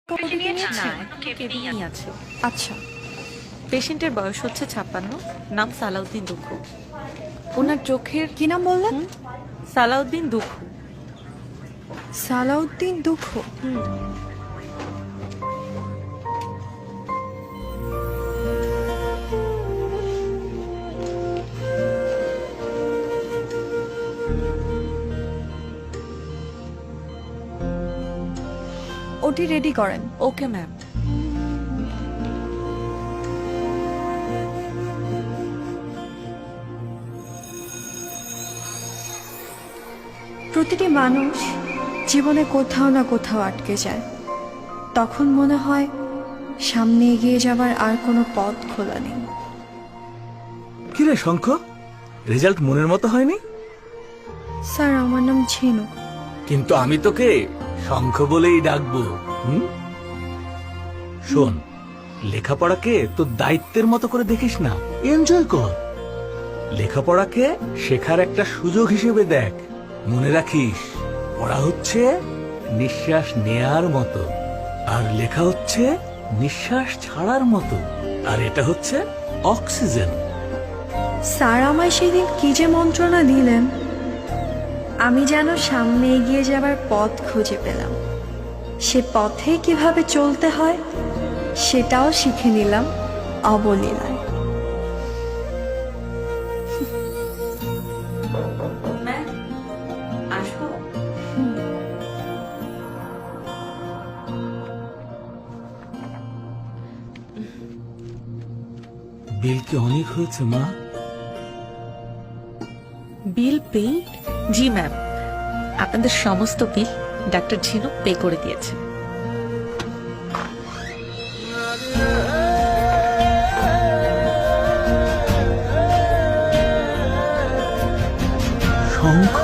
কতদিন না, আছে? এখনো কেবিনেই আছে। আচ্ছা, পেশেন্টের বয়স হচ্ছে 56, নাম সালাউদ্দিন দুখু। ওনার চোখের কি নাম বললেন? সালাউদ্দিন দুখু। সালাউদ্দিন দুঃখ। ওটি রেডি করেন। Okay ma'am. প্রতিটি মানুষ জীবনে কোথাও না কোথাও আটকে যায়, তখন মনে হয় সামনে এগিয়ে যাবার আর কোনো পথ খোলা নেই। কিরে শঙ্খ, রেজাল্ট মনের মতো হয়নি? স্যার, আমার নাম ঝিনু। কিন্তু আমি তোকে শঙ্খ বলেই ডাকবো। শোন, লেখাপড়াকে তোর দায়িত্বের মতো করে দেখিস না, এনজয় কর। লেখাপড়াকে শেখার একটা সুযোগ হিসেবে দেখ। মনে রাখিস, পড়া হচ্ছে নিঃশ্বাস নেয়ার মতো, আর লেখা হচ্ছে নিঃশ্বাস ছাড়ার মতো, আর এটা হচ্ছে অক্সিজেন। স্যার আমায় সেদিন কি যে মন্ত্রণা দিলেন, আমি যেন সামনে এগিয়ে যাবার পথ খুঁজে পেলাম। সে পথে কিভাবে চলতে হয় সেটাও শিখে নিলাম অবলীলায়। ম্যাম, আসবো? বিল কি অনেক হয়েছে মা? Bill pay? জি ম্যাম, আপনাদের সমস্ত বিল ডাক্তার ঝিনু পে করে দিয়েছে। শঙ্খ,